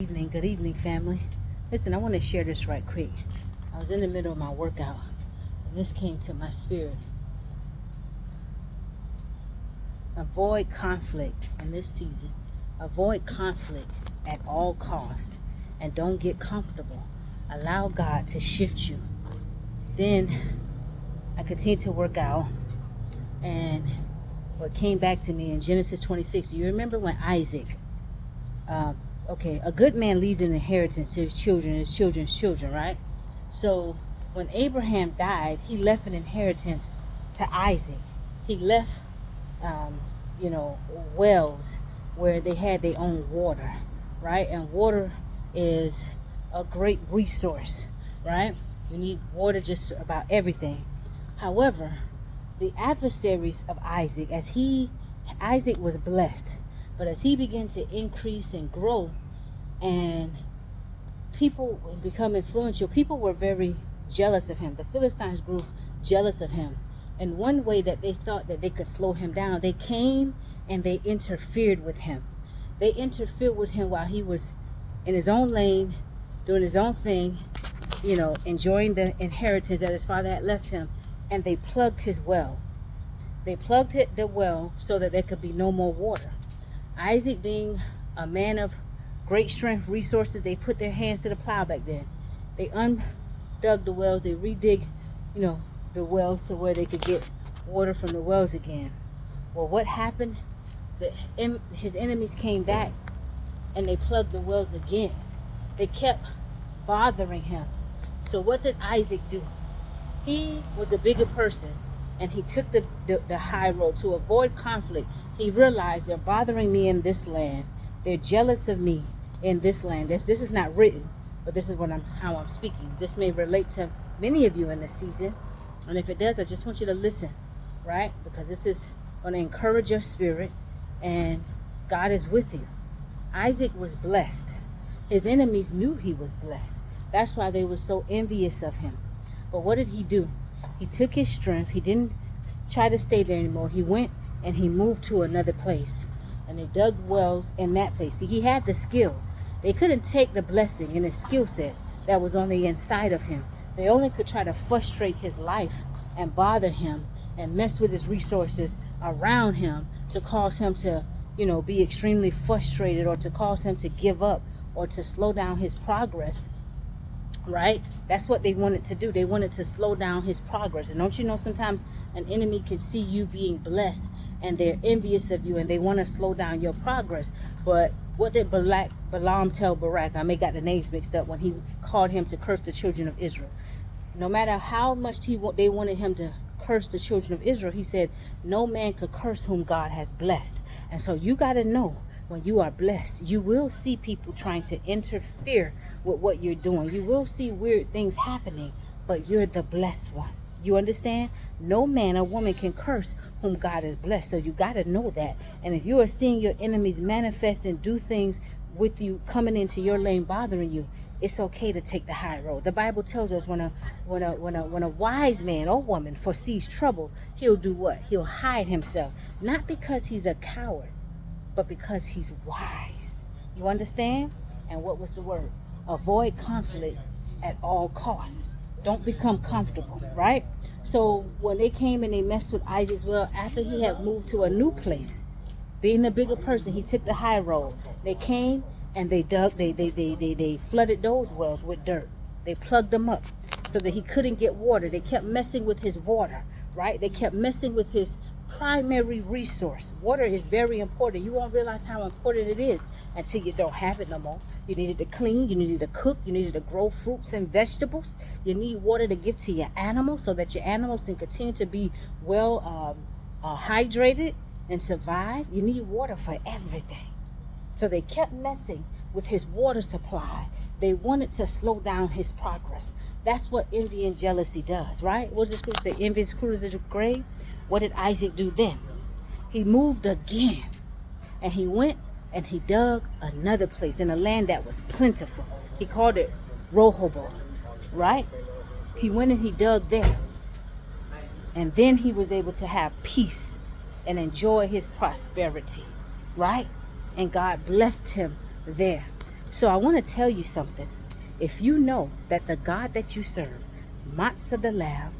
Good evening, family. Listen, I want to share this right quick. I was in the middle of my workout, and this came to my spirit. Avoid conflict in this season. Avoid conflict at all costs, and don't get comfortable. Allow God to shift you. Then I continued to work out, and what came back to me in Genesis 26. You remember when Isaac, a good man leaves an inheritance to his children's children, right? So when Abraham died, he left an inheritance to Isaac. He left, wells where they had their own water, right? And water is a great resource, right? You need water just about everything. However, the adversaries of Isaac, Isaac was blessed, but as he began to increase and grow, and people become influential, people were very jealous of him. The Philistines grew jealous of him. And one way that they thought that they could slow him down, they came and they interfered with him. They interfered with him while he was in his own lane, doing his own thing, enjoying the inheritance that his father had left him. And they plugged his well. They plugged the well so that there could be no more water. Isaac, being a man of great strength, resources, they put their hands to the plow back then. They undug the wells. They redig, the wells to where they could get water from the wells again. Well, what happened? His enemies came back and they plugged the wells again. They kept bothering him. So what did Isaac do? He was a bigger person, and he took the high road to avoid conflict. He realized they're bothering me in this land. They're jealous of me in this land. This is not written, but this is how I'm speaking. This may relate to many of you in this season. And if it does, I just want you to listen, right? Because this is going to encourage your spirit, and God is with you. Isaac was blessed. His enemies knew he was blessed. That's why they were so envious of him. But what did he do? He took his strength. He didn't try to stay there anymore. He went and he moved to another place. And they dug wells in that place. See, he had the skill. They couldn't take the blessing and the skill set that was on the inside of him. They only could try to frustrate his life and bother him and mess with his resources around him to cause him to, be extremely frustrated, or to cause him to give up, or to slow down his progress. Right? That's what they wanted to do. They wanted to slow down his progress. And don't you know, sometimes an enemy can see you being blessed and they're envious of you and they want to slow down your progress. But what did Balaam tell Barak? I may got the names mixed up, when he called him to curse the children of Israel. No matter how much they wanted him to curse the children of Israel, he said, no man could curse whom God has blessed. And so you got to know, when you are blessed, you will see people trying to interfere with what you're doing. You will see weird things happening, but you're the blessed one. You understand? No man or woman can curse whom God has blessed. So you got to know that. And if you are seeing your enemies manifest and do things with you, coming into your lane, bothering you, it's okay to take the high road. The Bible tells us when a wise man or woman foresees trouble, he'll do what? He'll hide himself. Not because he's a coward, but because he's wise. You understand? And what was the word? Avoid conflict at all costs. Don't become comfortable, right? So when they came and they messed with Isaac's well, after he had moved to a new place, being the bigger person, he took the high road. They came and they dug, they flooded those wells with dirt. They plugged them up so that he couldn't get water. They kept messing with his water, right? They kept messing with his primary resource. Water is very important. You won't realize how important it is until you don't have it no more. You needed to clean, you needed to cook, you needed to grow fruits and vegetables. You need water to give to your animals so that your animals can continue to be well hydrated and survive. You need water for everything. So they kept messing with his water supply. They wanted to slow down his progress. That's what envy and jealousy does, right? What does the scripture say? Envy is cruel as a grave. What did Isaac do then? He moved again, and he went and he dug another place in a land that was plentiful. He called it Rehoboth, right? He went and he dug there, and then he was able to have peace and enjoy his prosperity, right? And God blessed him there. So I want to tell you something. If you know that the God that you serve, Matzah the Lamb,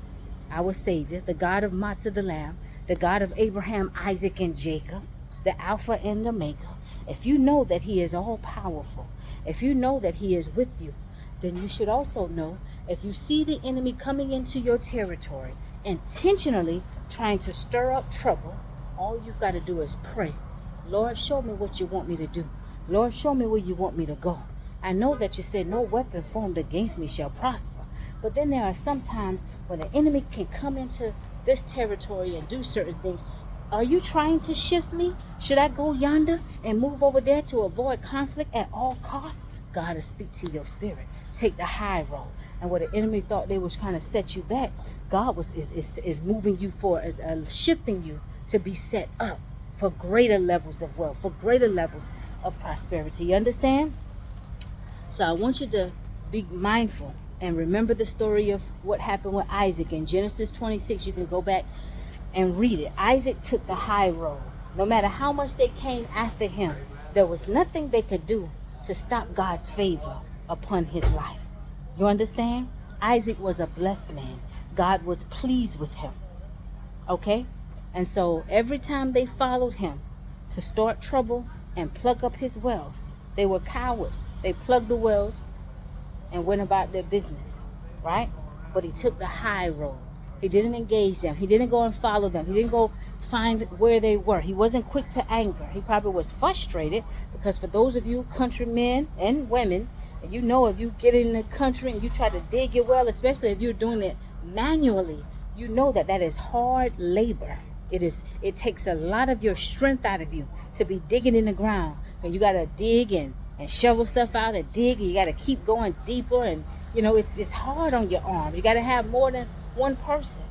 our Savior, the God of Matzah the Lamb, the God of Abraham, Isaac, and Jacob, the Alpha and Omega, if you know that he is all powerful, if you know that he is with you, then you should also know if you see the enemy coming into your territory, intentionally trying to stir up trouble, all you've got to do is pray. Lord, show me what you want me to do. Lord, show me where you want me to go. I know that you said no weapon formed against me shall prosper. But then there are some times when the enemy can come into this territory and do certain things. Are you trying to shift me? Should I go yonder and move over there to avoid conflict at all costs? God will speak to your spirit. Take the high road. And where the enemy thought they was trying to set you back, God is moving you for, is shifting you to be set up for greater levels of wealth, for greater levels of prosperity. You understand? So I want you to be mindful and remember the story of what happened with Isaac in Genesis 26. You can go back and read it. Isaac took the high road. No matter how much they came after him, there was nothing they could do to stop God's favor upon his life. You understand? Isaac was a blessed man. God was pleased with him. Okay? And so every time they followed him to start trouble and plug up his wells, they were cowards. They plugged the wells and went about their business, right? But he took the high road. He didn't engage them. He didn't go and follow them. He didn't go find where they were. He wasn't quick to anger. He probably was frustrated because for those of you countrymen and women, and you know if you get in the country and you try to dig your well, especially if you're doing it manually, you know that that is hard labor. It takes a lot of your strength out of you to be digging in the ground. And you got to dig and shovel stuff out and dig, and you got to keep going deeper, and you know it's hard on your arm. You got to have more than one person,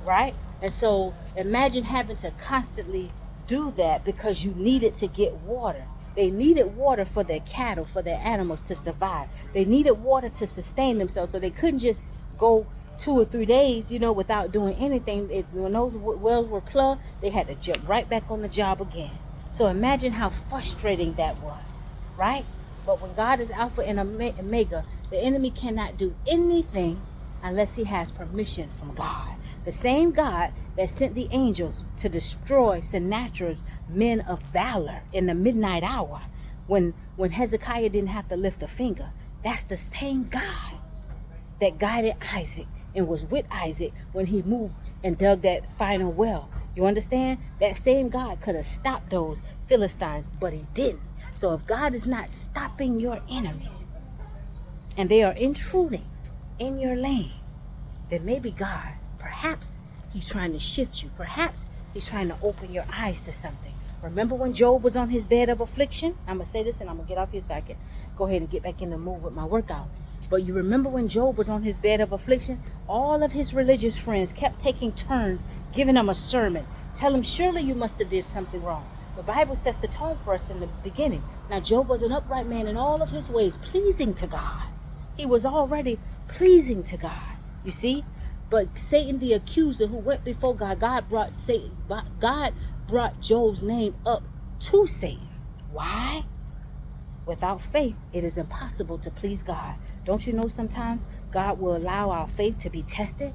right? And so imagine having to constantly do that because you needed to get water. They needed water for their cattle, for their animals to survive. They needed water to sustain themselves, so they couldn't just go 2 or 3 days, without doing anything. When those wells were plugged, they had to jump right back on the job again. So imagine how frustrating that was, right? But when God is Alpha and Omega, the enemy cannot do anything unless he has permission from God. The same God that sent the angels to destroy Sennacherib's men of valor in the midnight hour, when Hezekiah didn't have to lift a finger, that's the same God that guided Isaac and was with Isaac when he moved and dug that final well. You understand? That same God could have stopped those Philistines, but he didn't. So if God is not stopping your enemies and they are intruding in your lane, then maybe God, perhaps he's trying to shift you. Perhaps he's trying to open your eyes to something. Remember when Job was on his bed of affliction? I'm going to say this and I'm going to get off here so I can go ahead and get back in the mood with my workout. But you remember when Job was on his bed of affliction? All of his religious friends kept taking turns, giving him a sermon. Tell him, surely you must have did something wrong. The Bible sets the tone for us in the beginning. Now, Job was an upright man in all of his ways, pleasing to God. He was already pleasing to God, you see? But Satan, the accuser who went before God, God brought Job's name up to Satan. Why? Without faith, it is impossible to please God. Don't you know sometimes God will allow our faith to be tested?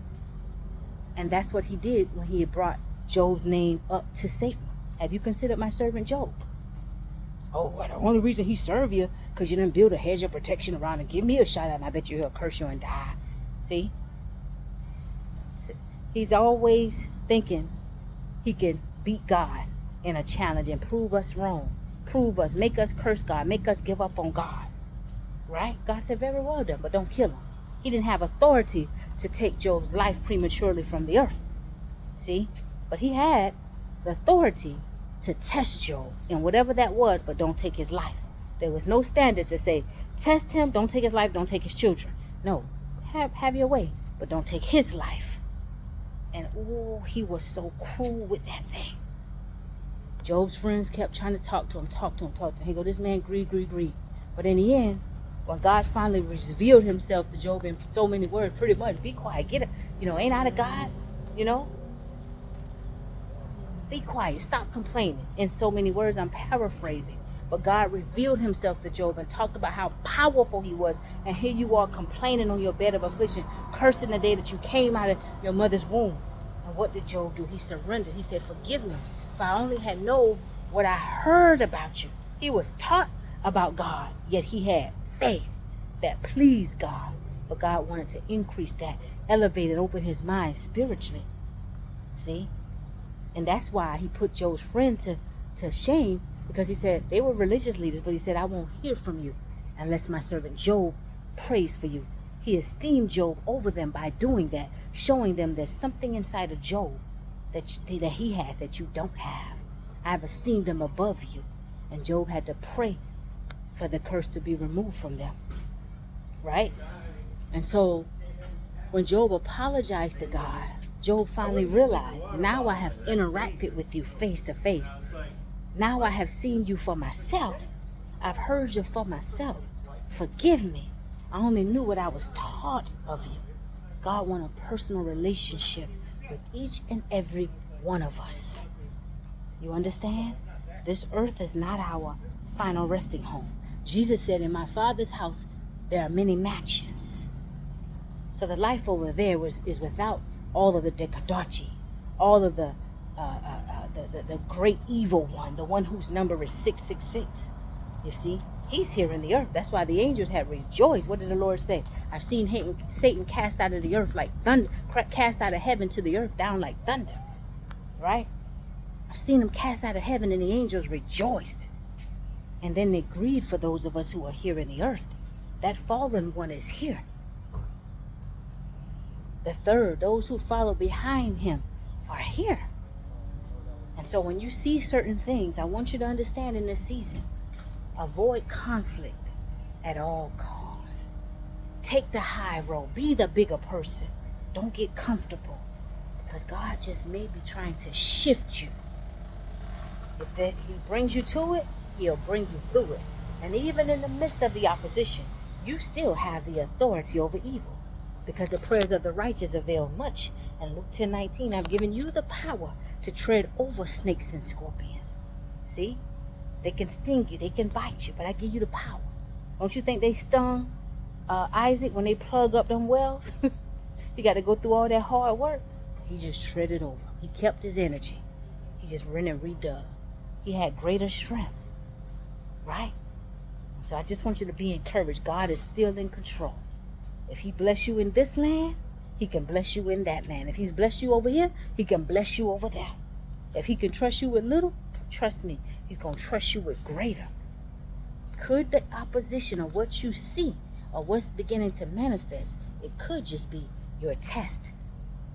And that's what he did when he brought Job's name up to Satan. Have you considered my servant Job? Oh, well, the only reason he served you because you didn't build a hedge of protection around him. Give me a shot and I bet you he'll curse you and die. See? He's always thinking he can beat God in a challenge and prove us wrong. Prove us, make us curse God, make us give up on God. Right? God said, very well done, but don't kill him. He didn't have authority to take Job's life prematurely from the earth. See? But he had the authority to test Job in whatever that was, but don't take his life. There was no standards that say, test him, don't take his life, don't take his children. No, have your way, but don't take his life. And he was so cruel with that thing. Job's friends kept trying to talk to him. He go, this man greed. But in the end, when God finally revealed himself to Job in so many words, pretty much, be quiet, get it, ain't I the God, Be quiet, stop complaining. In so many words, I'm paraphrasing. But God revealed himself to Job and talked about how powerful he was. And here you are complaining on your bed of affliction, cursing the day that you came out of your mother's womb. And what did Job do? He surrendered. He said, forgive me, for I only had known what I heard about you. He was taught about God, yet he had faith that pleased God. But God wanted to increase that, elevate and open his mind spiritually. See? And that's why he put Job's friend to shame, because he said they were religious leaders, but he said, I won't hear from you unless my servant Job prays for you. He esteemed Job over them by doing that, showing them there's something inside of Job that he has that you don't have. I've esteemed them above you. And Job had to pray for the curse to be removed from them. Right? And so when Job apologized to God, Job finally realized, now I have interacted with you face to face. Now I have seen you for myself. I've heard you for myself. Forgive me. I only knew what I was taught of you. God wants a personal relationship with each and every one of us. You understand? This earth is not our final resting home. Jesus said, in my Father's house, there are many mansions. So the life over there is without all of the Decadachi, all of the great evil one, the one whose number is 666. You see, he's here in the earth. That's why the angels had rejoiced. What did the Lord say? I've seen Satan cast out of the earth like thunder, cast out of heaven to the earth down like thunder. Right? I've seen him cast out of heaven, and the angels rejoiced. And then they grieved for those of us who are here in the earth. That fallen one is here. The third, those who follow behind him, are here. And so when you see certain things, I want you to understand in this season, avoid conflict at all costs. Take the high road. Be the bigger person. Don't get comfortable, because God just may be trying to shift you. If he brings you to it, he'll bring you through it. And even in the midst of the opposition, you still have the authority over evil, because the prayers of the righteous avail much. And Luke 10:19, I've given you the power to tread over snakes and scorpions. See? They can sting you, they can bite you, but I give you the power. Don't you think they stung Isaac when they plug up them wells? He got to go through all that hard work. He just treaded over. He kept his energy. He just ran and redug. He had greater strength. Right? So I just want you to be encouraged. God is still in control. If he bless you in this land, he can bless you in that land. If he's blessed you over here, he can bless you over there. If he can trust you with little, trust me, he's going to trust you with greater. Could the opposition of what you see or what's beginning to manifest, it could just be your test.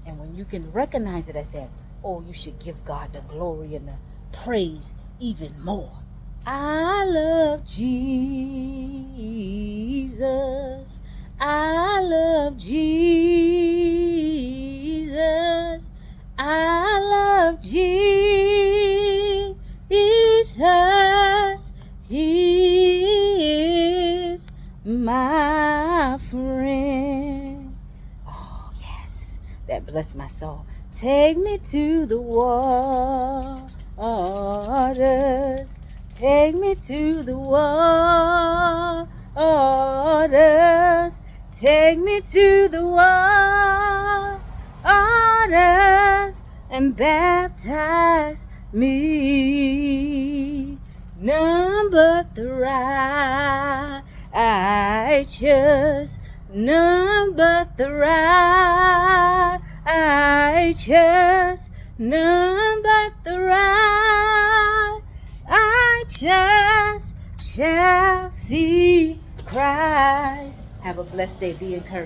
And when you can recognize it as that, oh, you should give God the glory and the praise even more. I love Jesus. I love Jesus. I love Jesus. He is my friend. Oh, yes. That blessed my soul. Take me to the waters. Take me to the waters. Take me to the waters and baptize me. None but the righteous, none but the righteous, none but the righteous shall see Christ. Have a blessed day. Be encouraged.